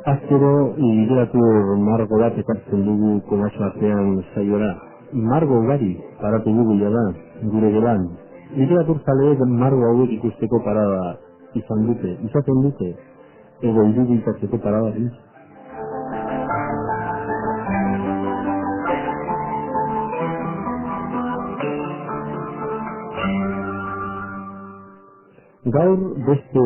Azkero, literatur margo bat ekartzen dugu komatxo artean saiora. Margo ugari paratu dugu jada, gure gelan. Literatur zaleek margo hauek ikusteko parada izaten dute, edo irudikatzeko parada. Gaur beste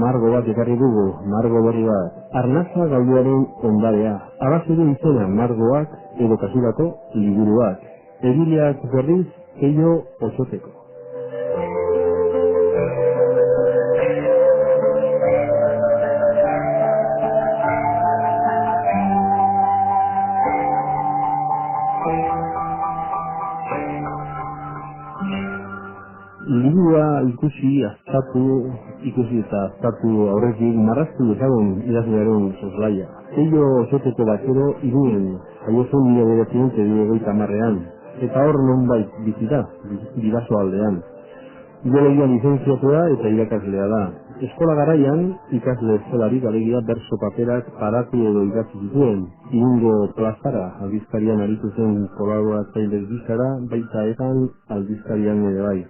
margo bat ekarri dugu, margo berri bat. Arnasa galduaren ondarea. Abaziru izena margoak edo kasurako liburuak. Egileak berriz, Peio Osoteko. Liburua ikusi eta aztatu aurretik marraztu dezagun idazlearen soslaia. Peio Osoteko batero iruen, jaiozun 1980an, eta hor nonbait bizita, bidazo aldean. Biologian lizentziatua eta irakaslea da. Eskola garaian, ikasle eskolari alegia berso paperak paratu edo idatzi zituen. Irungo plazara aldizkarian aritu zen kolaboratzaile gizara, baita egan aldizkarian ere bai.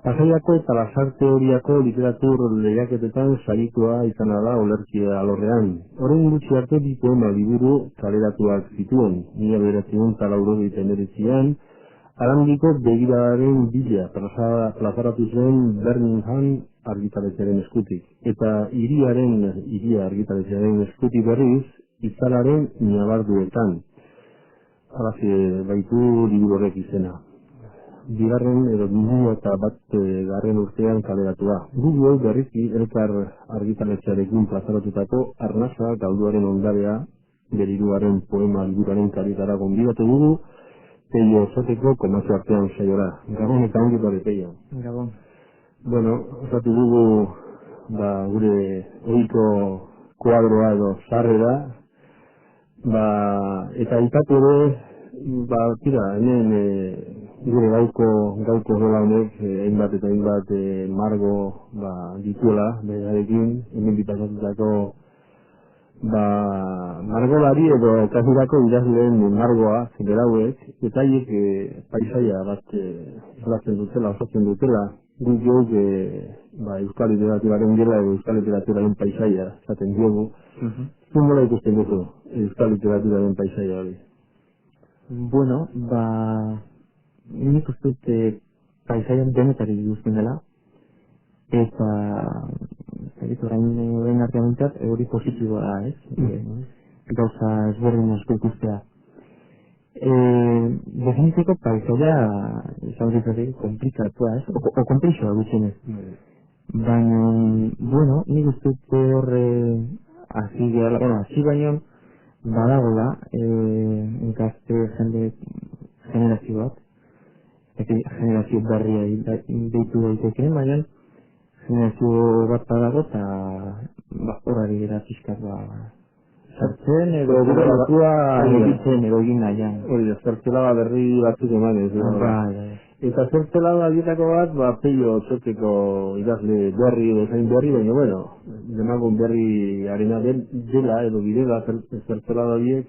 Pasaiako eta Lasarte Horiako literatur lehiaketetan saritua izan da olerkia alorrean. Horren gutxi arte bi poema liburu kaleratuak zituen. 1989an, Arandiko Begiradaren bila plazaratu zen Birmingham argitaletxearen eskutik. Eta Iria argitaletxearen eskutik berriz, Itzalaren Nabarduetan. Halaxe baitu liburu horrek izena. Bigarren edo 2001 urtean kaleratua. Gugu berriki elkar argitaletxearekin plazaratutako Arnasa galduaren ondarea bere hirugarren poema liburuaren kaletara gonbidatu dugu Peio Osoteko komatxo artean saiora. Gabon eta ongi dore, Peio. Gabon. Bueno, osatu dugu gure ohiko kuadroa edo sarrera, eta aipatu ere, hemen gure gauko nola honek hainbat eta hainbat margo dituela berarekin, hemen bipasatutako margolari edo kasurako idazleen margoa berauek, eta haiek paisaia bat islatzen dutela, osatzen dutela, guk euskal literaturaren gela edo euskal literaturaren paisaia esaten diogu. Zun nola ikusten duzu euskal literaturaren paisaia hori? Bueno, nik uste dut paisaian denetari guztien dela, eta orain artean mintzat hori positiboa da, ez? Gauza ezberdin asko ikustea. Definitzeko paisaia izan komplikatua, ez? O komplexoa gutxienez. Baina, bueno, nik uste dut horre hasi baino badagoela gazte generazio bat, generazio berria deitu daiteke, baina generazio bat badago eta horari gara fiskat sartzen edo guratua egitzen edo egin nahian. Hori da, zertzela berri batzuk emanez. Eta zertzela dietako bat, Peio Osoteko idazle berri edo zain berri, baina bueno, demagun berri arena dela edo bidela zertzela horiek,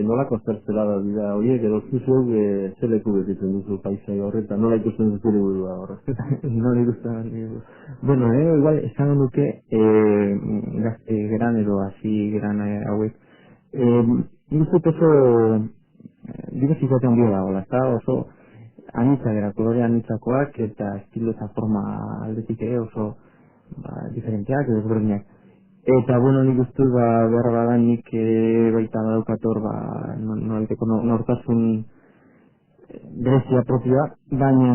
nolako zertzela dira horiek edo zuzuk zeleku betetzen duzu paisai horretan, nola ikusten duzu liburua horret? Nola ikusten duzu. Bueno, igual esan duke gazte geran edo hasi geran hauek. Nik oso diversitate handia dagoela, eta oso anitza gara, kolore anitzakoak eta estilo eta forma aldetik oso diferenteak edo ezberdinak. Eta, bueno, nik uste behar bada nik baita badaukator nolaiteko nortasun berezia propioa, baina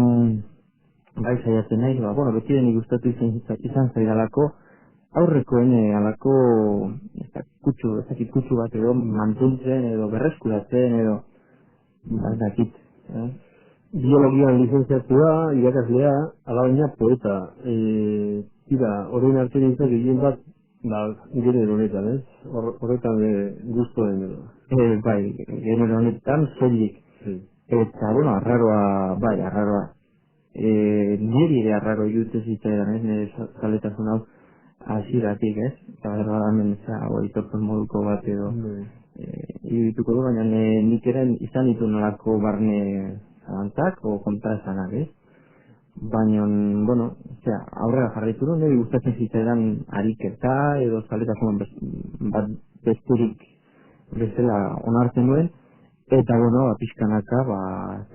saiatzen nahi, beti nik ustatu izan zaidalako aurrekoen alako kutsu bat edo mantuntzen edo berreskuratzen edo dakit. Biologian lizentziatua, irakaslea, alabaina poeta. Horrein arte nintzen gehien bat genero honetan, ez? Horretan guztoen edo. Bai, genero honetan soilik. Eta, bueno, arraroa. Niri ere arraro iruditzen zitzaidan, nire zaletasun hau. hasieratik, ez? Eta berra hemen aitortzen moduko bat edo irudituko du, baina nik ere izan ditu nolako barne zalantzak o kontraesanak, ez? Baina, bueno, aurrera jarraitu du, nire gustatzen zitzaidan ariketa edo zaletasun bat besterik bezala onartzen duen, eta, bueno, pixkanaka,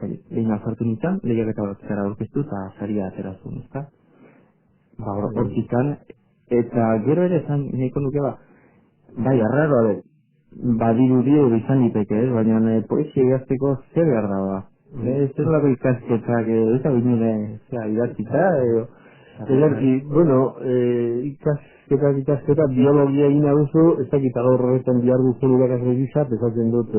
egin alzartu nintzen, lehiaketa bat zara aurkeztu eta zaria aterazun, ezta? Hortzikan, eta gero ere esan nahiko nuke, bai, arraroa, badirudi edo izan diteke, ez? Baina poesia idazteko zer behar da, ez lako ikasketak, ez da binure, idatzita, edo... bueno, ikasketa, biologia egin aduzu, ez dakit gaur horretan bihar duzen irakasle gisa, pesatzen dut,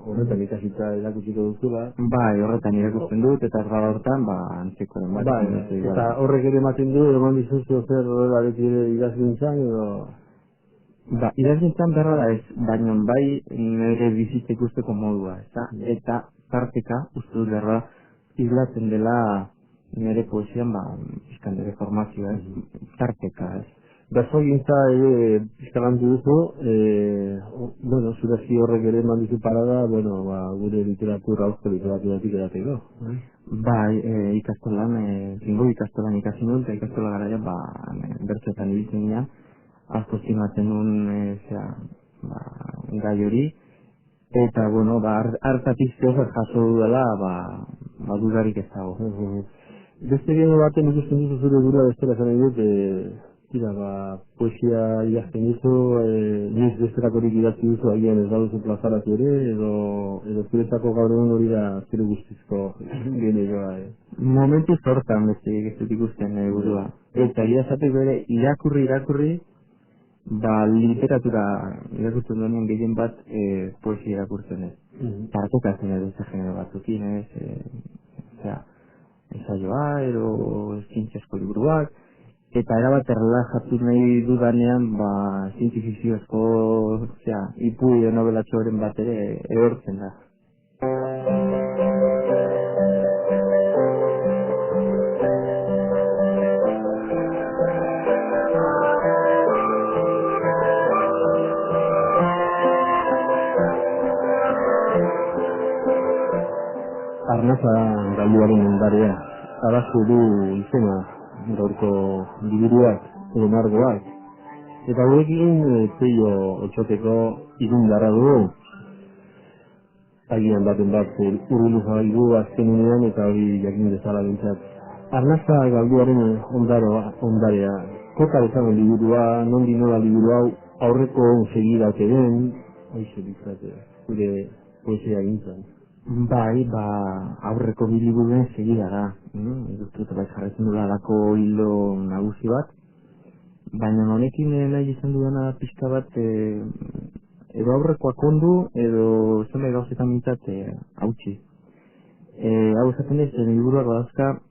horretan ikasita erakutsiko duzula. Bai, horretan irakusten dut, eta erra horretan, antzeko den bat. Bai, eta horrek ere ematen du, eman dizuzu zer horrek ere idazgintzan, edo... Idazgintzan berra da ez, baina bai nire bizitza ikusteko modua, eta tarteka, uste dut berra, izlatzen dela nire poesian, izkan dere formazioa, tarteka, ez. Basogintza ere pizkalantu duzu, zurazki horrek ere eman dizu parada, gure literatura, ausko literaturatik edateko. Bai, ikastolan, zingo ikastolan ikasi nuen, eta ikastola garaia, bertzoetan ibiltzen ginen, asko zimatzen nuen, gai hori, eta, hartatik zehozer jaso dudala, dudarik ez dago. Beste bieno baten ikusten duzu zure gura bestela zan edut, poesia idazten duzu, niz bestelakorik idatzi duzu, agian ez dauduzu plazaratu ere, edo zuretzako gaur egun hori da zure guztizko genegoa. Momentu zortan beste ez ikusten burua. Eta idazatu bere irakurri, literatura irakurtzen duenean gehien bat poesia irakurtzen ez. Tartokatzen edo ez genero batzukin ez, ensaioa edo zientziasko liburuak, eta erabat erlajatu nahi dudanean, zientifikziozko, ipu edo novelatxoren bat ere ehortzen da. Arnaza galduaren ondarea, arazu du izena gaurko liburuak edo margoak. Eta horrekin Peio Otxoteko irundarra dugu. Agian baten bat urbilu jaigu azken unean eta hori jakin dezala bintzat. Arnaza galduaren ondarea, koka dezagun liburua, nondi nola liburu hau aurreko segidak eden, hoize bizatea, gure poesia gintzan. Bai, aurreko biliburuen segida da. Dut jarretzen dula alako hilo nagusi bat. Baina honekin nahi izan dudana pixka bat edo aurrekoak ondu edo zenbait gauzetan mintzat hautsi. Hau esaten dez, liburuak badazka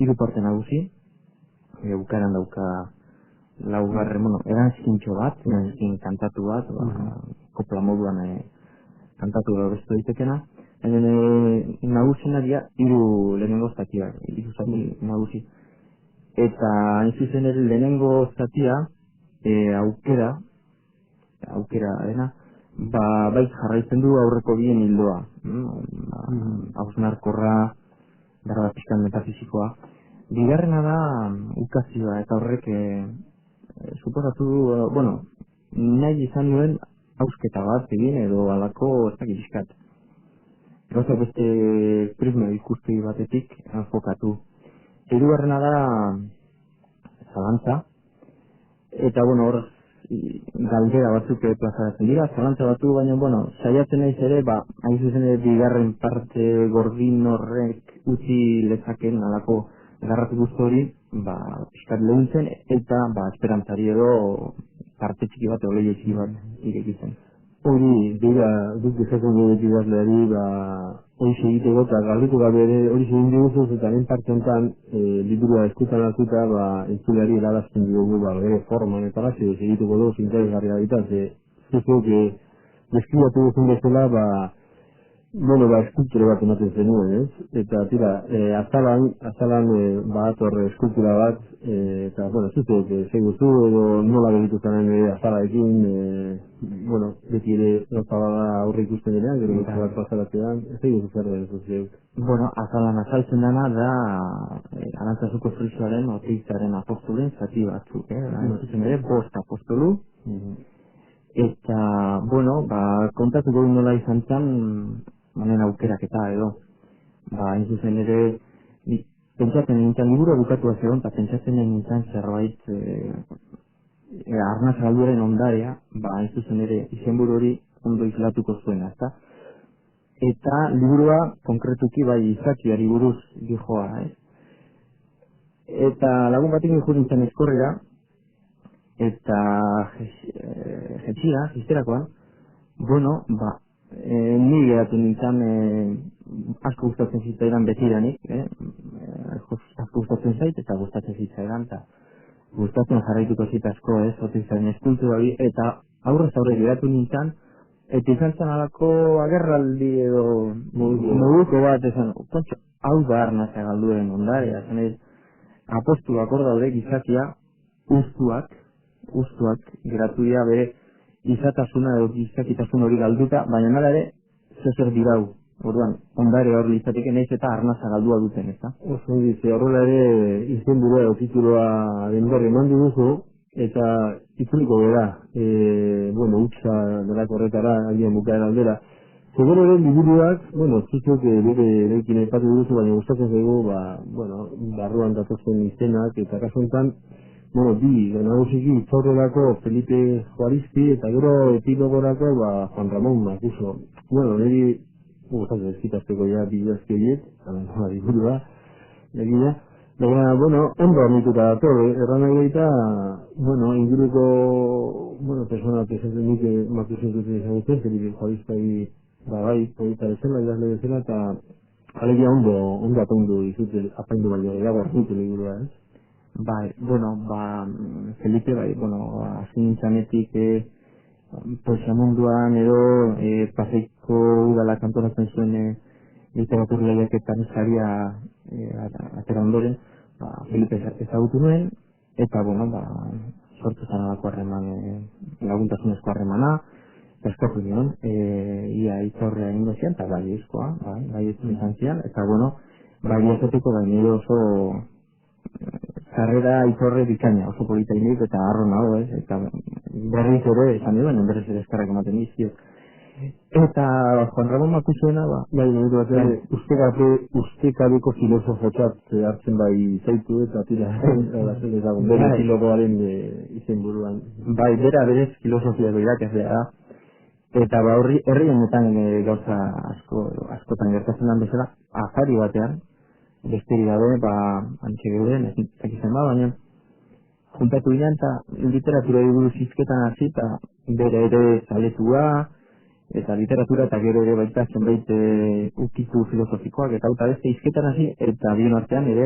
hiru parte nagusi. Bukaeran dauka laugarren, eranzkintxo bat, eranzkin kantatu bat, kopla moduan kantatu da bestu daitekena. Nagusena dira hiru lehenengo zatiak, hiru zati nagusi. Eta hain zuzen ere lehenengo zatia aukera dena, bai jarraitzen du aurreko bien hildoa. Hausnarkorra, berra pixkan metafizikoa. Bigarrena da ukazioa eta horrek suposatu du, nahi izan duen hausketa bat egin edo alako ez dakit iskat. Gauza beste prisma ikuspegi batetik enfokatu. Hirugarrena da zalantza, eta hor galdera batzuk plazaratzen dira, zalantza batu, baina saiatzen naiz ere, hain zuzen ere bigarren parte gordin horrek utzi lezaken alako garratu guztu hori, pixkat lehuntzen, eta esperantzari edo parte txiki bat, oleio txiki bat irekitzen. Hori, duk dezatzen dut idazleari, hori segiteko eta galduko gabe ere hori segin diguzuz eta lehen parte honetan liburua eskutan hartuta entzuleari erarazten dugu bere forman eta gazi segituko dugu interesgarria baita, zuzuk deskribatu duzun bezala Bueno, eskultura bat ematen zenuen, ez? Eta, tira, azalan badator eskultura bat, eta, bueno, zuzek, zeiguzu, edo nola begitu zaren azalaekin, bueno, beti ere gauza bada aurre ikusten denean, gero gauza bat pasaratzean, zeiguzu zer den zuzeuk. Bueno, azalan azaltzen dena da Arantzazuko frisoaren oteizaren apostolen zati batzuk, zuzen ere, 5 apostolu, eta, bueno, kontatu dugu nola izan zen, honen aukeraketa edo. Hain zuzen ere, pentsatzen nintzen liburu bukatua zegoen, eta pentsatzen nintzen zerbait arnaz galduaren ondarea, hain zuzen ere izenburu hori ondo islatuko zuena, ezta? Eta liburua konkretuki bai izakiari buruz dijoa, ez? Eta lagun batik dijo nintzen eskorrera, eta jisterakoan, bueno, ni geratu nintzen asko gustatzen zitzaidan betiranik, asko gustatzen zait eta gustatzen zitzaidan, eta gustatzen jarraituko zit asko, oteizaren eskultura hori, eta aurrez aurre geratu nintzen, eta izan zen alako agerraldi edo moduko bat, esan, kontxo, hau da arnazia galduen ondarea, apostulak hor daude gizakia, ustuak geratu dira bere izatasuna edo gizakitasun hori galduta, baina nara ere zezer dirau, orduan, ondare hor litzateke nahiz eta arnaza galdua duten, ez da? Oso dize, horrela ere izenburua edo tituloa denborri eman dugu, eta itzuliko bera, bueno, utza delako horretara, agian bukaera aldera. Seguro ere liburuak, bueno, zuzuk bere erekin aipatu duzu, baina gustatzen zaigu, bueno, barruan datozen izenak, eta kasu honetan, bueno, nagusiki Itzorrelako Felipe Juaristi, eta gero epilogorako, Juan Ramón Makuso. Bueno, niri, gustatzen ezkitazteko ja bidazki horiek, liburua, egina. Baina, bueno, ondo amituta dator, erran nahi bueno, inguruko, bueno, persona pesatzen dute Makusen duten izagutzen, Felipe Juaristi, bai, poeta bezala, idazle bezala, eta alegia ondo apaindu dizute, apaindu baino, edago hartu liburua, ez? Bai, bueno, Felipe, bueno, hasi nintzanetik poesia-munduan edo Paseiko udala kantonatzen zuen literatur lehiaketan ezaria atera ondoren, Felipe ezagutu nuen, eta, bueno, sortu zan alako harreman, laguntasunezko harremana, eta eskatu nion, ia Itzorrea ingo zian, eta bai ezkoa, bai izan zian, eta, bueno, bai esateko nire oso karrera Itzorre bikaina, oso polita inik, eta harro nago, eta berriz ere, esan duen, berriz ere eskarrak ematen dizio. Eta Juan Ramón Makusuena, ustekabeko filosofotzat hartzen bai zaitu, eta tira, bere filogoaren izenburuan. Bai, berez filosofia irakasle da, eta herri honetan gauza askotan gertatzen den bezala, afari batean, besterik gabe, antxe geuden, ez zen baina juntatu ginen, eta literatura buruz hizketan hasi, eta bere ere zaletua, eta literatura, eta gero ere baita zenbait ukitu filosofikoak, eta beste hizketan hasi, eta bion artean ere,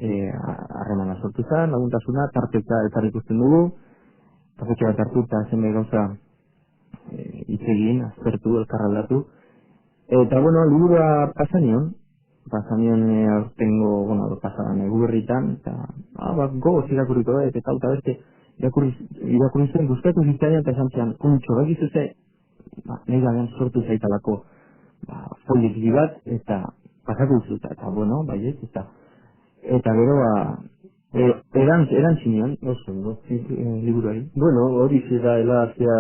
harremana sortu zen, laguntasuna, tarteka eta ikusten dugu, tarteka bat hartu, eta zenbait gauza itzegin, aztertu, elkarraldatu, eta, bueno, liburua pasanion aurtengo, bueno, pasadan egurritan, eta, gogoz irakurriko da, eta beste, irakurri zuen guztatu zitzaidan, eta esan zean, kuntxo, begizu ze, nahi gabean sortu zaitalako, foliki bat, eta pasako zuta, eta, bueno, baiet, eta gero, eran zinean, liburuari. Bueno, hori zera helazia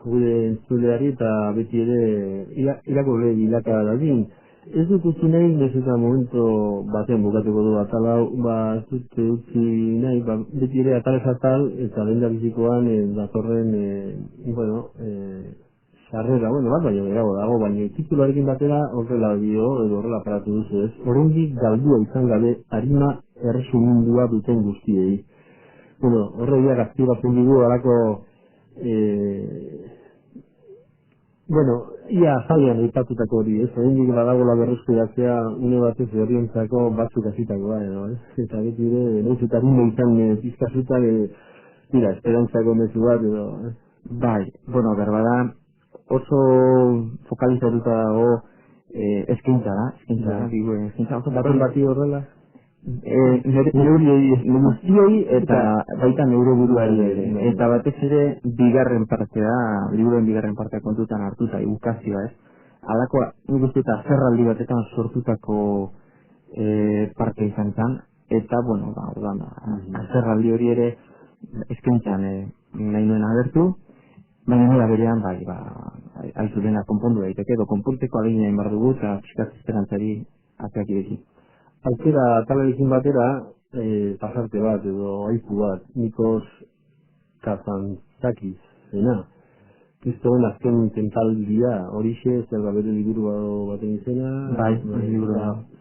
gure entzuleari, eta beti ere irakurle bilaka dadin. Ez dut utzi nahi, ez eta momentu batean bukatuko du atalau, ez dut utzi nahi, beti ere atalez atal, eta lehen da bizikoan datorren, sarrera, bat baino gehiago dago, baina titularekin batera horrela dio, edo horrela paratu duzu ez. Oraindik galdua izan gabe harima erresumindua duten guztiei. Horreia gaztiratzen dugu alako, ia azalean aipatutako hori, ez? Oraindik badagoela berreskuratzea une batez herrientzako batzuk hasitakoa edo, ez? Eta beti ere, nahiz eta harimo izan pizkasutan, esperantzako mezu bat edo, ez? Bai, berbada, oso fokalizatuta dago eskaintza oso baten bati horrela? guztioi eta baita neure buruari ere. Eta batez ere bigarren partea, liburuen bigarren partea kontutan hartuta, ukazioa ez. Alakoa, nik uste eta zerraldi batetan sortutako parte izan zen, eta, bueno, zerraldi hori ere eskaintzan nahi nuen agertu, baina nola berean, haizu dena konpondu daiteke, edo konpunteko alegin egin behar dugu, eta pixkat esperantzari ateak ireki. Aukera talarekin batera, pasarte bat edo aizu bat, Nikos Kazantzakiz, zena. Kristoen azken tentaldia, horixe, zer da bere liburu baten izena. Liburu.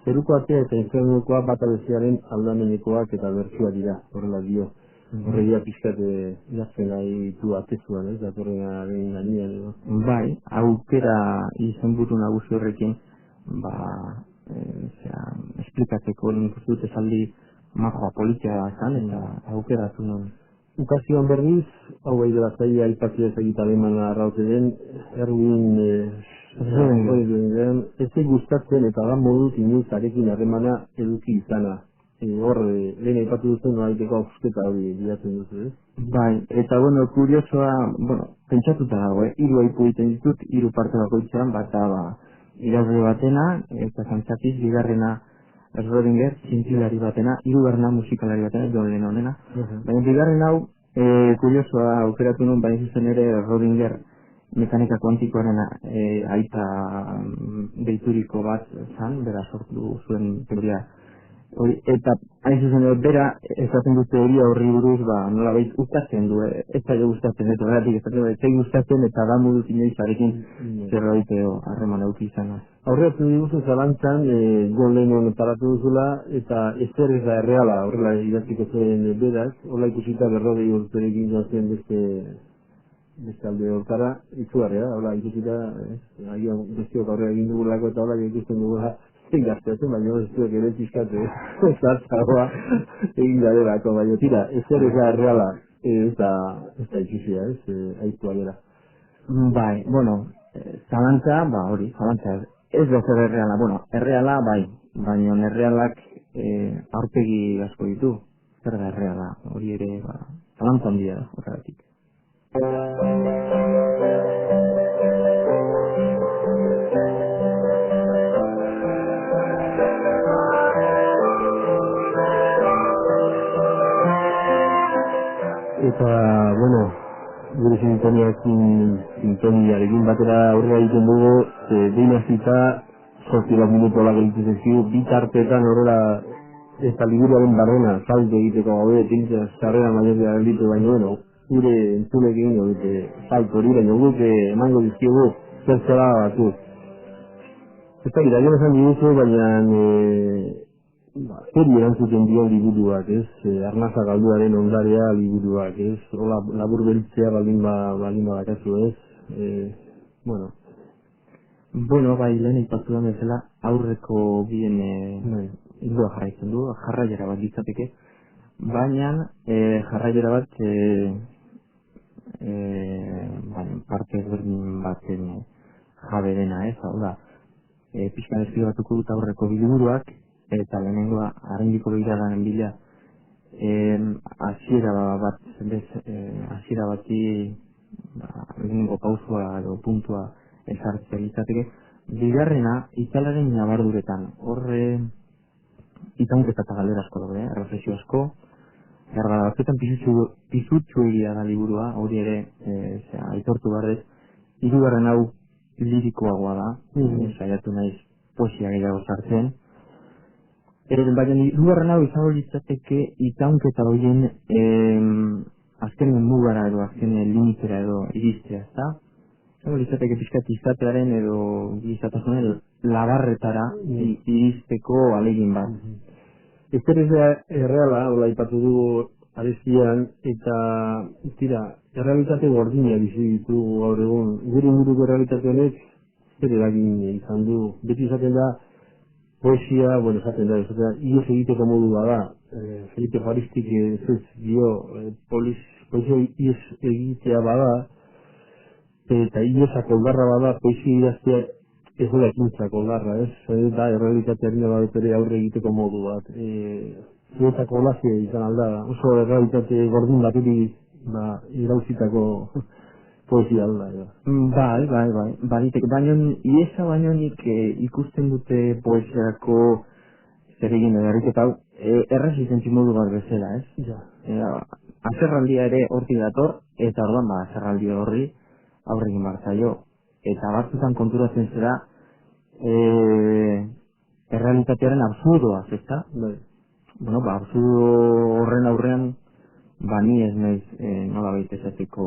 Zeruko atea eta infernukoa bata bestearen aldamenekoak eta bertsuak dira, horrela dio. Horregia pixkate idazten nahi du atezuan, ez, datorrenaren gainean edo. Bai, aukera izenburu nagusi horrekin, esplikatzeko nik uste dut esaldi majoa politia izan, eta aukeratu nuen. Ukazioan berriz, hau bai dela zaila aipatzea ezagita alemana arraute den, Erwin ez gustatzen eta da moduz inoiz arekin harremana eduki izana. Hor, lehen aipatu duzen noraiteko ausketa hori bilatzen duzu, ez? Bai, eta bueno, kuriosoa, pentsatuta dago, hiru aipu egiten ditut, hiru parte bakoitzean, bata idazle batena, eta Kazantzakiz, bigarrena Rodinger, zientzilari batena, hirugarrena musikalari batena, John Lennonena. Baina bigarren hau, kuriosoa aukeratu nuen, baina zuzen ere Rodinger mekanika kuantikoaren aita deituriko bat zan, bera sortu zuen teoria. Eta hain zuzen ere, bera esaten du teoria horri buruz, nola behit gustatzen du, ez zailo gustatzen, eta beratik ez zailo gustatzen, eta da moduz inoiz arekin zerbait harreman eduki izanaz. Aurreatu diguzu zalantzan, John Lennon paratu duzula, eta ezer ez da erreala, horrela idatziko zen beraz, horrela ikusita berrogei urterekin joan beste alde hortara, izugarria, horrela ikusita, bestiok aurrera egin dugulako eta horrela ikusten dugula, zein gazteatzen, baina ez duek ere txizkate, zartzagoa egin gaderako, baina tira, ezer ez da erreala, ez da ikusia, aitua gera. Bai, zalantza, zalantza ez da zer erreala, erreala bai, baina errealak aurpegi asko ditu, zer da erreala, hori ere, zalantza handia da, horregatik. Eta, gure sintoniarekin batera aurrera egiten dugu, behin azita, 8 minutu olak egiten zezio, bitartetan horrela eta liburuaren barrena, salto egiteko gaude, tintzen zarrera maioria gelditu baino, gure entzulekin dute salto hori, baina guk emango dizkigu zertzela batu. Ez da, gira, esan diguzu, baina zeri erantzuten dio liburuak, ez? Arnaza galduaren ondarea liburuak, ez? Hola, labur beltzea baldin badakazu, ez? Bai, lehen aipatu da bezala, aurreko bien ildoa jarraitzen du, jarraiera bat ditzateke, baina jarraiera bat parte ezberdin baten jabe dena, ez? Hau da, pixkan eskribatuko dut aurreko liburuak, eta lehenengoa harrendiko begiradanen bila hasiera bati lehenengo pausua edo puntua ezartzea litzateke. Bigarrena, italaren nabarduretan, horre itaunketa eta galdera asko daude, erreflexio asko, batzuetan pisutsu egia da liburua, hori ere aitortu behar, hirugarren hau lirikoagoa da, saiatu naiz poesia gehiago sartzen. Baina hirugarren hau izango litzateke itaunketa horien azken mugara edo azken limitera edo iristea, ezta? Izango litzateke pixkat izatearen edo gizatasunen labarretara iristeko alegin bat. Ez ere erreala, hola ipatu dugu arestian, eta tira, errealitate gordina bizi ditugu gaur egun. Gure inguruko errealitate honek zer eragin izan du. Beti izaten da, poesia, esaten da, ies egiteko modua da. Felipe Juaristik ez dio, poesia ies egitea bada, eta hilosako garra bada, poesia idaztea ez da ekintzako garra, ez? Da, errealitatearen bat ere aurre egiteko modu bat. Zuetako lazia izan alda, oso errealitate gordin batetik irauzitako poesia alda. Bai. Baina, iesa baino nik ikusten dute poesiako zer egin edarriketa hau, erresistentzi modu bat bezala, ez? Ja. Azerraldia ere hortik dator, eta orduan azerraldi horri aurregin barzaio. Eta batzutan konturatzen zera errealitatearen absurdoaz, ezta? Bai. Bueno, absurdo horren aurrean, ni ez naiz nola baita esateko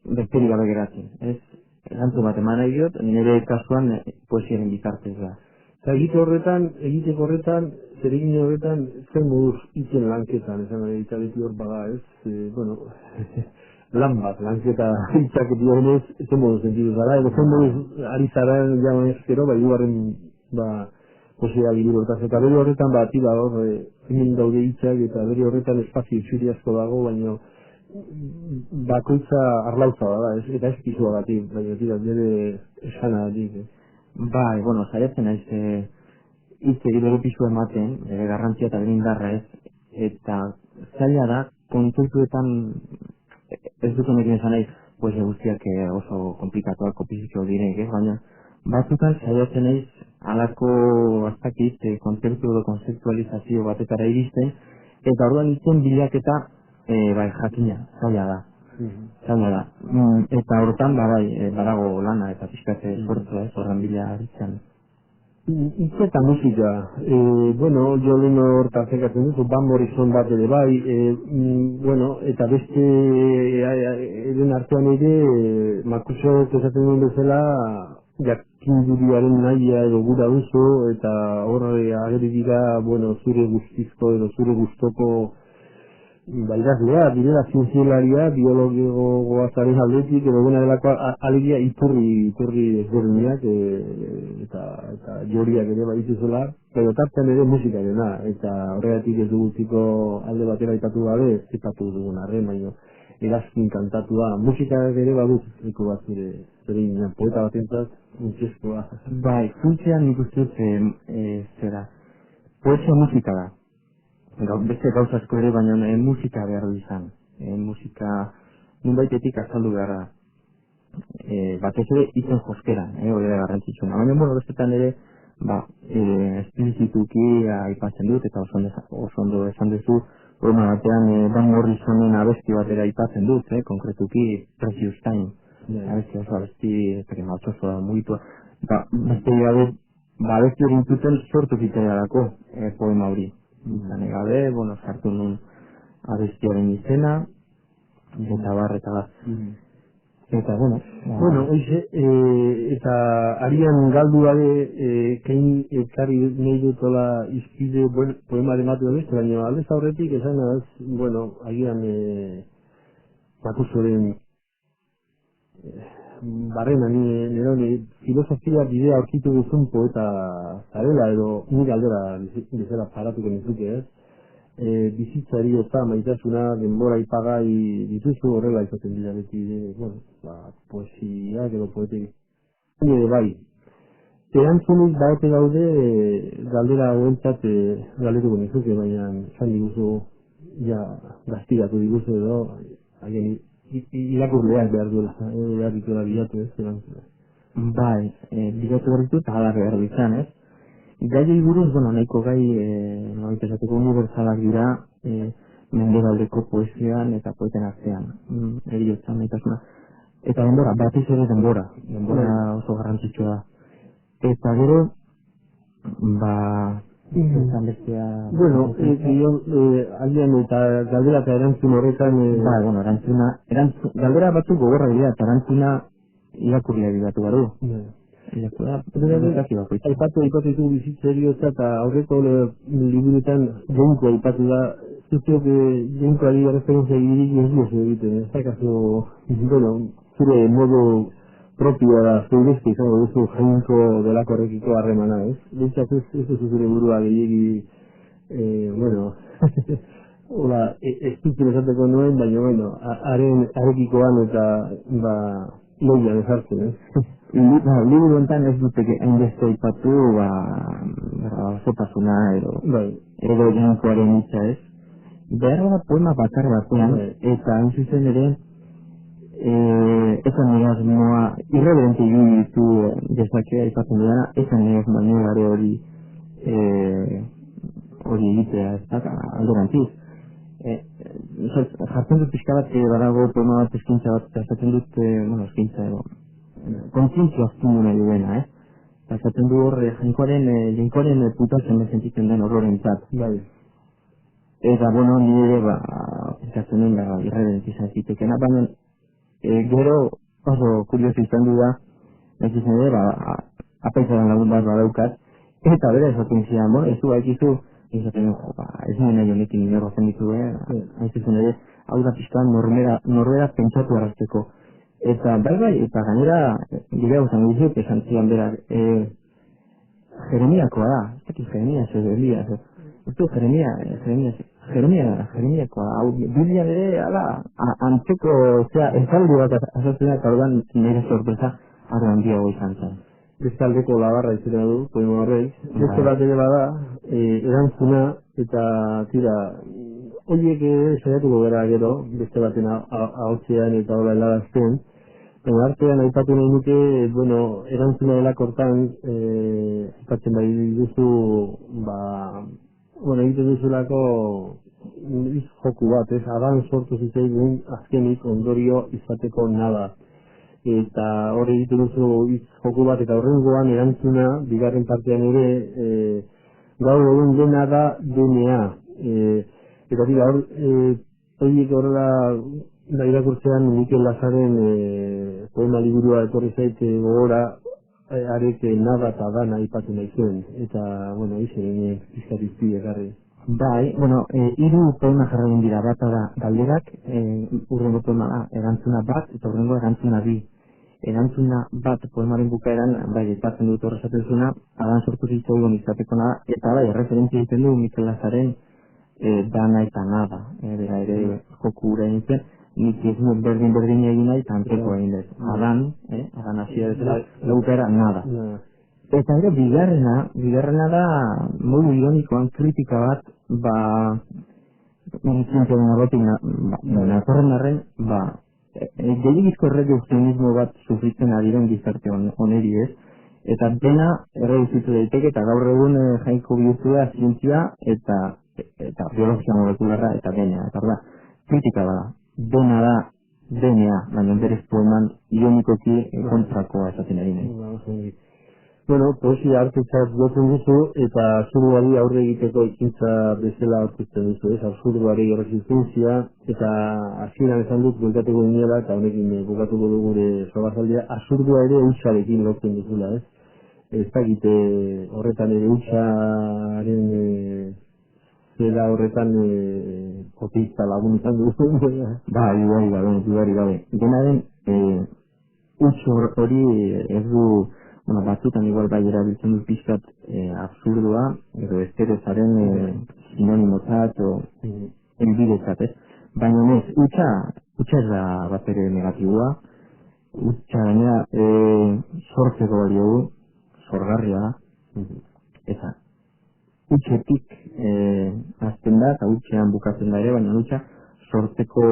besterik gabe geratzen, ez? Erantzun bat eman nahi diot, nire kasuan poesiaren bitartez da. Eta egiteko horretan, zeregin horretan, zer moduz itzen lanketan, esan nahi, eta beti hor bada, ez? Lan bat, lanketa hitzak dionez, zer moduz sentidu zara, edo zer moduz ari zaren jaman ezkero, irugarren, poesia liburu eta bere horretan, tira hor, hemen daude hitzak, eta bere horretan espazio txuri asko dago, baina bakoitza arlautza da, eta ez pizuagatik, baina tira, bere esanagatik, Bai, saiatzen naiz hitz egiteko pisu ematen, garrantzia eta bere indarra ez, eta zaila da, kontzeptuetan ez dut honekin esan nahi, poesia guztiak oso komplikatuak, kopiziko direk, baina batzutan saiatzen naiz halako aztakit, kontzeptu edo konzeptualizazio batetara iristen, eta orduan itzen bilaketa jakina, zaila da. Eta horretan, badago lana eta pixkate esfortzua, horren bila aritzen. Itze eta musika, jo lehen hortan zekatzen duzu, Van Morrison bat ere bai, eta beste eren artean ere, Markusok esaten duen bezala, jakinduriaren nahia edo gura duzu, eta horre ageri dira, zure guztizko edo zure guztoko idazlea, direla zientzialaria, biologoazaren aldetik, edo dena delako alegia iturri ezberdinak, eta joriak ere badituzela, pero tartean ere musikarena, eta horregatik ez dugutiko alde batera aipatu gabe, aipatu dugun arren, baina erazkin kantatua, musikak ere badut eko bat zure poeta batentzat, muntzeskoa. Bai, funtzean nik uste zera, poesia musika da. Beste gauza asko ere, baina musika behar du izan. Musika nunbaitetik azaldu behar da. Batez ere itzen joskera, hori da garrantzitsuna. Baina, bestetan ere, esplizituki aipatzen dut, eta oso ondo esan duzu, horma batean, Van Morrisonen abesti batera aipatzen dut, konkretuki Precious Time. Abesti oso abesti, matxoso da, mugitua. Beste gabe, abesti hori intuten sortu zitelarako poema hori. Zane gabe, sartu nun abestiaren izena, eta bar. Eta, eta arian galdu gabe, kein ekarri nahi dutola izpide poema dematu da beste, baina aldez aurretik esan az, agian Markusoren barrena nire filosofia bidea aurkitu duzun poeta zarela edo nire aldera bezala paratuko nizuke ez. Bizitzari eta maitasuna denbora ipagai dituzu horrela izaten dira beti, poesiak edo poetek. Bai, erantzunik baute daude galdera hauentzat galdetuko nizuke, baina esan diguzu, gaztigatu diguzu edo, haien irakurleak behar duela, behar dituela bilatu ez, erantzuna. Bai, bilatu behar ditu eta hala behar ditzen, ez? Gaiei buruz, nahiko gai, nolait esateko unibertsalak dira, mendebaldeko poesian eta poeten artean, eriotzan, maitasuna. Eta denbora, batez ere denbora oso garrantzitsua da. Eta gero, izan bestea... aldean eta galdera eta erantzun horretan... Galdera batzuk gogorra dira, eta erantzuna irakurria bidatu garu. Aipatu ditu bizitzeriotza eta aurreko liburuetan jainko aipatu da, zuziok jainkoari referentzia egirik ez duzu egiten, ez dakazu, zure modu propioa da, zeurezke izango duzu jainko delako horrekiko harremana, ez? Bintzat ez duzu zure burua gehiagi, Hola, ez dut esateko nuen, baina, bueno, arekikoan eta, loian ezartzen, Liburu enten ez duteke hainbeste aipatu, osotasuna edo jankoaren hitza ez. Behar da poema bakar batean, eta hain zuzen ere, esan negaz noa, irreverente ditu dezake aipatzen dena, esan negaz manegare hori egitea, ez da, alderantziz. Jartzen dut pixka bat badago poema bat eskintza bat, eta esaten dut, eskintza edo, kontzientzia aztundu nahi duena, eta esaten du hor, jainkoaren putatzen sentitzen den horrorentzat. Eta, nire, pentsatzen den, irredentzizan zitekena, baina, gero, oso kurioso izan du da, ez izan ere, apaizaran lagun bat badaukat, eta bera esaten zian, ez du haikizu, esaten den, ez nuen nahi honekin inerrozen ditu, ez izan ere, hau da pixkan norbera pentsatu arrasteko. Eta eta gainera, gire hau zango dizut, esan zian berak, Jeremiakoa da, ez dakit Jeremia, Elias, Jeremiakoa, hau Biblia ere, antzeko, esaldi bat azatzen eta ordan nire sorpresa, arra handiago izan zen. Beste aldeko labarra izena du, poema horreik. Beste bat ere bada, erantzuna, eta tira, horiek saiatuko gara gero, beste baten ahotzean eta hola helarazten. Artean aipatu nahi nuke, erantzuna delakortan, aipatzen bai duzu, egiten duzulako joku bat, Adan sortu zitzaigun azkenik ondorio izateko nada. Eta hori egiten duzu joku bat, eta horrengoan erantzuna, bigarren partean ere, gaur egun dena da denea. Eta dira, horiek horrela, da irakurtzean Mikel Lazaren poema liburua etorri zaite gogora arek nada eta dana aipatu nahi zuen. Eta, izen izkatizti egarri. Bai, hiru poema jarraien dira, bata da galderak, urrengo poema da erantzuna bat, eta urrengo erantzuna bi. Erantzuna bat poemaren bukaeran, aipatzen dut horrezaten zuna, Adan sortu zitzaigun izateko nada, eta erreferentzia egiten du Mikel Lazaren dana eta nada, bera ere joku ura egin zen, nik ez nuen berdin egin nahi, eta antzeko egin dut. Adan hasia dut, bukaera nada. Eta ere, bigarrena da, modu ironikoan kritika bat, zientziaren arrotik, natorren arren, gehiagizko erredukzionismo bat sufritzen adiren gizarte oneri ez, eta dena erreduzitu daiteke, eta gaur egun jaiko bihurtu da zientzia eta biologia molekularra eta DNA. Eta da, kritika da, dena da, DNA, baina berez poeman ironikoki kontrakoa esaten ari nahi. Poesia hartutzat gotzen duzu, eta absurduari aurre egiteko ekintza bezala hartutzen duzu, absurduari resistentzia, eta hasieran esan dut bueltatuko ginela, eta honekin bukatuko dugu gure sobazaldia, absurdua ere utxarekin lortzen duzula, ez dakite horretan ere utxaren zera horretan koteizta lagun izan duzu. Dudari gabe. Dena den, utx hori ez du, batzutan igual bai erabiltzen dut pixkat absurdua, edo esterezaren sinonimotzat o elbidetzat, ez? Baina ez, utxa ez da bat ere negatibua, utxa gainera sortzeko balio du, sorgarria da, eta utxetik azten da, eta utxean bukatzen da ere, baina utxa sortzeko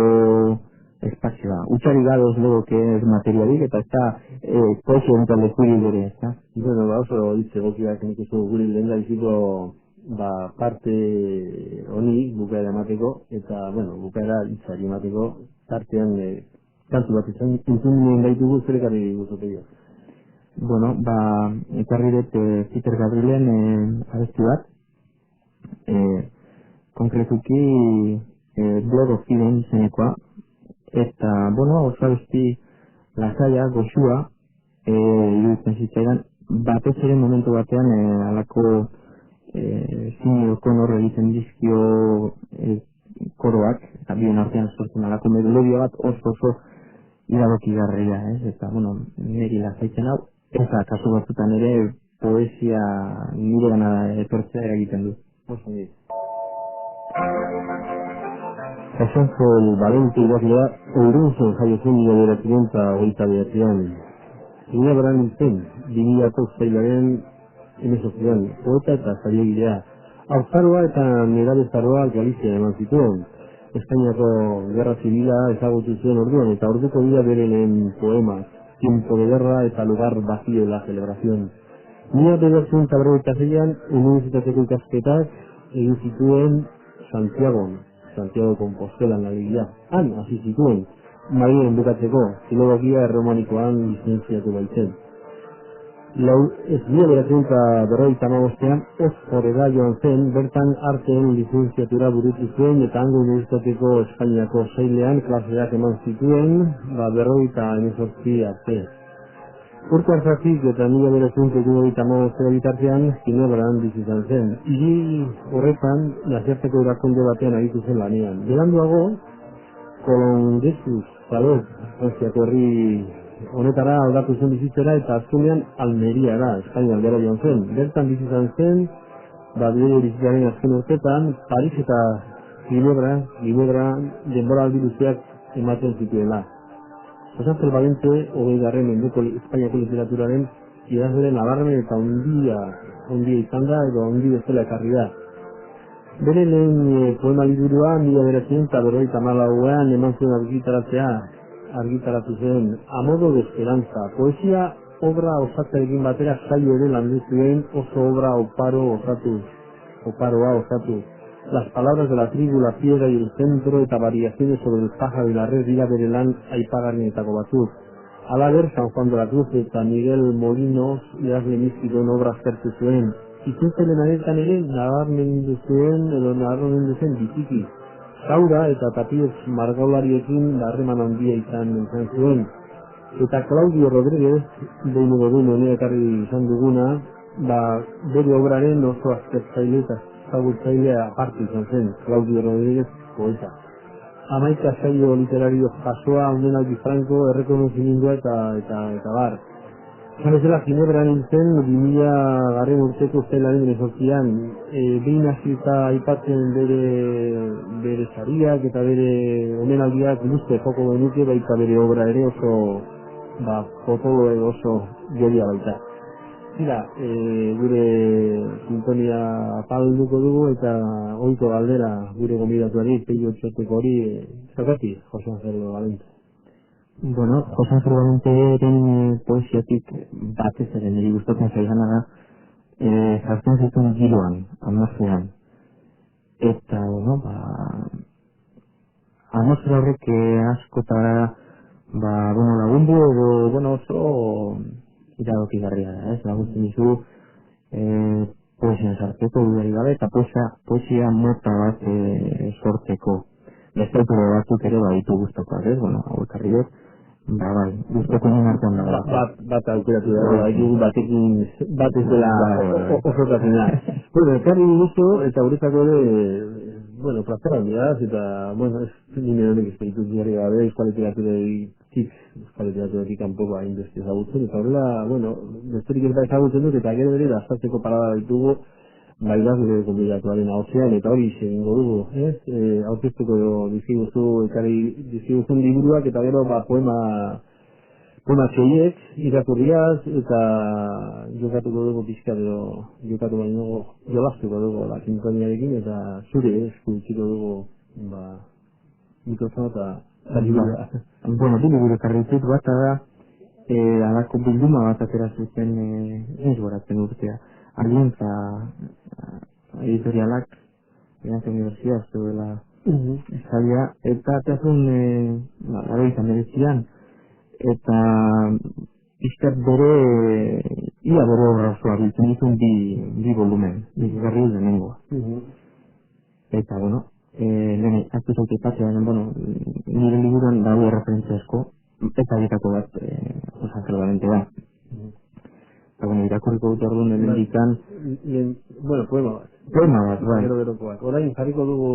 espazioa. Utxari gadoz legoke ez materialik, eta ez da poesio enten lekurik ere, ez da? Oso hitz egokiak nik uste guri lehen da iziko parte honi bukaera emateko, eta, bukaera hitzari emateko, tartean kantu bat izan, entzun nien gaitugu zer ekarri guzotegia. Ekarri dut Peter Gabrielen abesti bat, konkretuki Blood of Eden izenekoa, eta, oso abesti lasaia, goxua, iruditzen zitzaidan, batez ere momentu batean alako zineko norre egiten dizkio koroak, eta bion artean sortzen alako melodia bat oso iradokigarria, eta, niri lasaitzen hau, eta kasu batzutan ere poesia nire gana etortzea eragiten du. Oso nire. José Ángel Valente idazlea Eurunzen jaio zen 1929an. Ginebran hil zen, 2000ko uztailaren 18an, poeta eta saioegilea. Haurtzaroa eta nerabezaroa Galizian eman zituen. Espainiako Gerra Zibila ezagutu zuen orduan eta orduko dira bere lehen poemak, Tiempo de Guerra eta Lugar Vacío de la Celebración. 1956an unibertsitateko ikasketak egin zituen Santiago de Compostelan alegia. Han hasi zituen, Madrilen bukatzeko, filologia erromanikoan lizentziatu baitzen. 1955an Oxfordera joan zen, bertan arteen lizentziatura burutu zuen eta hango unibertsitateko Espainiako sailean klaseak eman zituen, 58 arte. Urte hartatik eta 1955 bitartean Ginebran bizi izan zen. Hiri horretan nazioarteko erakunde batean aritu zen lanean. Beranduago, Colongesus Salot, Frantziako herri honetara aldatu zen bizitzera eta azkenean Almeriara, Espainia aldera joan zen. Bertan bizi izan zen, bere bizitzaren azken urtetan, Paris eta Ginebra denboraldi luzeak ematen zituela. José Ángel Valente, 20. mendeko Espainiako literaturaren idazle nabarmen eta ondia izan da edo ondi bezala ekarri da. Bere lehen poema liburua 1954an eman zuen argitaratu zen A modo de esperanza. Poesia obra osatzearekin batera saio ere landu zuen oso obra oparoa osatu. Las palabras de la tribu, la piedra y el centro eta variaciones sobre el pájaro y la red dira bere lan aipagarrienetako batzuk. Halaber, San Juan de la Cruz eta Miguel Molinos idazle mistikoen obra aztertu zuen. Itzultzaileen anetan ere nabarmendu zen biziki. Saura eta Tapiez margaulariekin harreman handia izan zuen. Eta Claudio Rodríguez, behin ekarri izan duguna, bere obraren oso aztertzaile eta ezagutzailea aparte izan zen, Claudio Rodríguez poeta. 11 saio literario jasoa, Omenaldi Franco, errekonozimendua eta bar. Esan bezala Ginebran hil zen 2000 urteko uztailaren 18an, behin hasita aipatzen bere sariak eta bere omenaldiak luze joko genuke, baita bere obra ere oso potolo edo oso joria baita. Zira, gure sintonia apalduko dugu eta ohiko galdera gure gonbidatuari, Peio Txoteko hori, zergatik, José Ángel Valente. Bueno, José Ángel Valenteren poesiatik batez ere niri gustatzen zaidana da, jartzen zituen giroan, atmosferan. Eta, atmosfera horrek askotara, lagundu edo, oso iradokigarria da, laguntzen dizu poesian sartzeko dudarik gabe eta poesia mota bat sortzeko. Beste autore batzuk ere baditu gustokoak, hauek harri dut, gustoko nien artean da. Bat aukeratu da, batekin bat ez dela osotatzen da. Ekarri duzu eta guretzako ere, plazer handiaz eta, ez nire honek espiritu diari gabe, euskal literaturatik kanpoko hainbeste ezagutzen, eta horrela, besterik ez da ezagutzen dut, eta gero ere daztatzeko parada ditugu, idazle gonbidatuaren ahozean, eta hori egingo dugu, aurkeztuko dizkiguzun liburuak, eta gero poema txoiek irakurriaz, eta jokatuko dugu pixka edo, jolastuko dugu la sintoniarekin, eta zure esku utziko dugu mikrofono eta liburua. Bi liburu karritzut bat da, alako bilduma bat atera zuten goratzen urtea. Alientza editorialak, Aliantza Universidad, zuela esadia, eta atazun, laroita merezian, eta pizkat ia bere horra osoa biltzen ditun bi volumen, garri denengoa. Eta, lehen, aztu zauke patzea, nire liburuan dago referentzia asko, eta ditako bat, José Ángel Valente da. Eta, irakurriko dut orduan emendikan... Poema bat. Poema bat. Orain jarriko dugu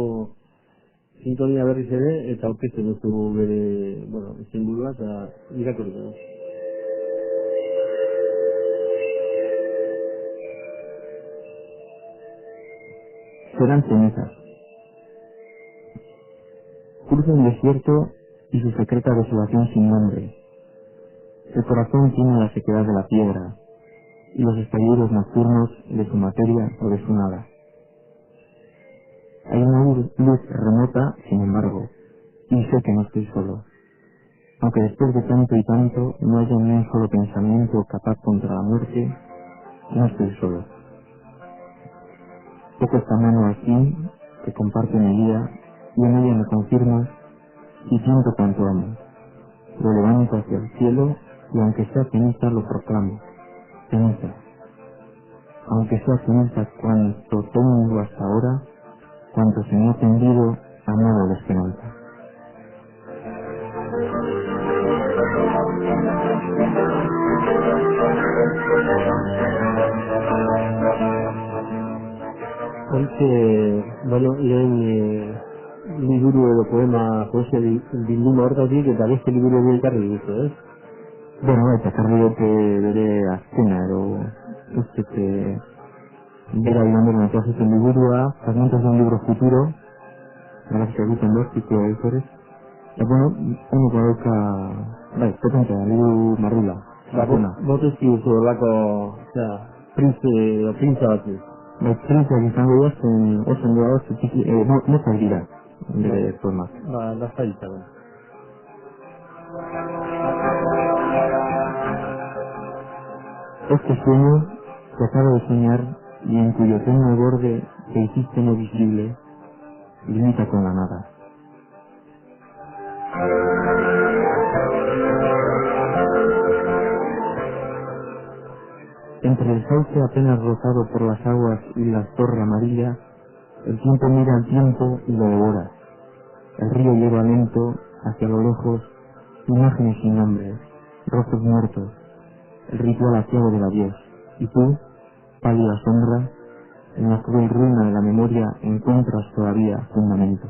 sintonia berriz ere, eta aurkezten duzu bere, izenburua, eta irakurriko dugu. Serán cenizas. cruza un desierto y su secreta desolación sin nombre. El corazón tiene la sequedad de la piedra y los estallidos nocturnos de su materia o de su nada. Hay una luz remota, sin embargo, y sé que no estoy solo. Aunque después de tanto y tanto no haya ni un solo pensamiento capaz contra la muerte, no estoy solo. Toco esta mano aquí, que comparte mi vida, y en ella me confirmo y siento cuanto amo. Lo levanto hacia el cielo y aunque sea ceniza lo proclamo. Ceniza. Aunque sea ceniza cuanto tengo hasta ahora, cuanto se me ha tendido a modo de esperanza. Hoxe, bueno, lehen liburu edo poema poesia bilduma hortatik eta beste liburu edo ekarri duzu, ez? Bueno, eta ekarri dute bere azkena, edo uste que bera bilandero notazuten liburua, Fragmentos de un libro futuro, gracias a Guten Dortiko editores. Eta bueno, honeko dauka, bai, potente da, liburu marrula. Botezki duzu horlako, printza batzu. Bai, printzeak izango duazen, ozen doa mozak dira, bere poemak. Da zaitzago. Este sueño que acabo de soñar y en cuyo tenue borde que hiciste no visible, limita con la nada. Entre el sauce apenas rozado por las aguas y la torre amarilla, el tiempo mira al tiempo y lo devora. El río lleva lento, hacia lo lejos, imágenes sin nombre, rostros muertos, el ritual aciago del adiós. Y tú, pálida sombra, en la cruel ruina de la memoria encuentras todavía fundamento.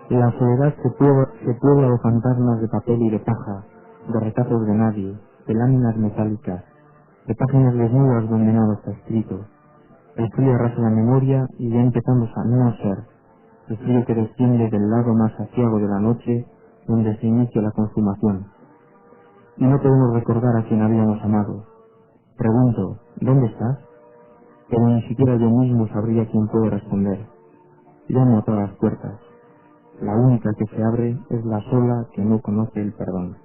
La soledad se puebla de fantasmas de papel y de paja, de retazos de nadie, de láminas metálicas, de páginas desnudas donde nada está escrito. El frío arrasa la memoria y ya empezamos a no ser, el frío que desciende del lado más aciago de la noche, donde se inicia la consumación. Y no podemos recordar a quien habíamos amado. Pregunto, ¿dónde estás? Pero ni siquiera yo mismo sabría quién puede responder. Llamo a todas las puertas. La única que se abre es la sola que no conoce el perdón.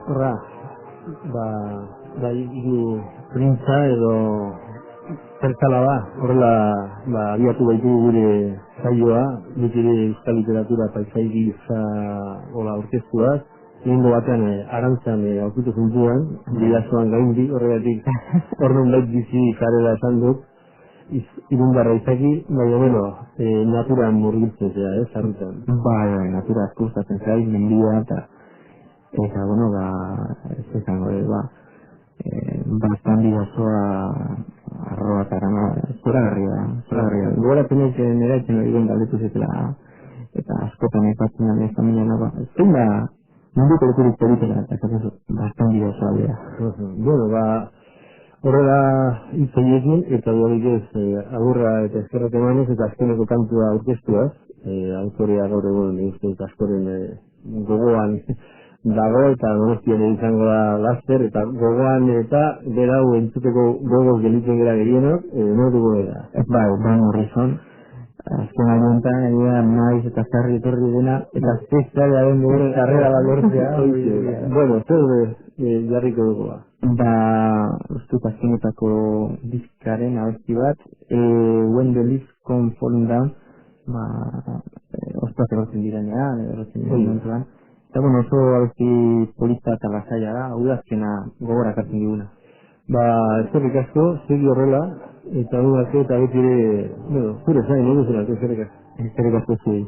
Horra, hiru printza edo zerkala da, horrela abiatu baitugu gure saioa, nik ere euskal literatura paisaigintza aurkeztuaz, lehengo batean Arantzan aurkitu zintuan, bidazoan gaindi, horregatik orduan bait bizi zarela esan dut, irundarra izaki, baina bueno, naturan murgiltzen zera, zarrutan. Bai, natura gustatzen zaiz, mendia eta bueno, ez izango bastan bidazoa arroa tarana, zoragarria. Gora tenek nera etxen hori galdetu zetela, eta askotan aipatzen da ez familiana, zein da, munduko lekurik politela, eta kasazo, bastan bidazoa bera. Bueno, horrela hitz horiekin, eta duarik ez, agurra eta eskerrak emanez, eta azkeneko kantua aurkeztuaz, autorea gaur egun, uste askoren gogoan dago, eta Donostian izango da laster, eta gogoan eta berau entzuteko gogoz gelitzen gara gerienok, dugu gara. Bai, Van Morrison, azken aliontan, egia maiz eta zarri etorri dena, eta zeztara den dugu karrera bat lortzea. Bueno, zer jarriko dugu ustut azkenetako diskaren abesti bat, When the Leaves Come Falling Down, ospaz erotzen direnean, erotzen direnean. Eta bueno, oso abesti polita eta lasaia da, hau da azkena gogorak hartzen diguna. Eskerrik asko, segi horrela, eta du arte eta beti ere, zure zain, eskerrik asko. Eskerrik asko zui.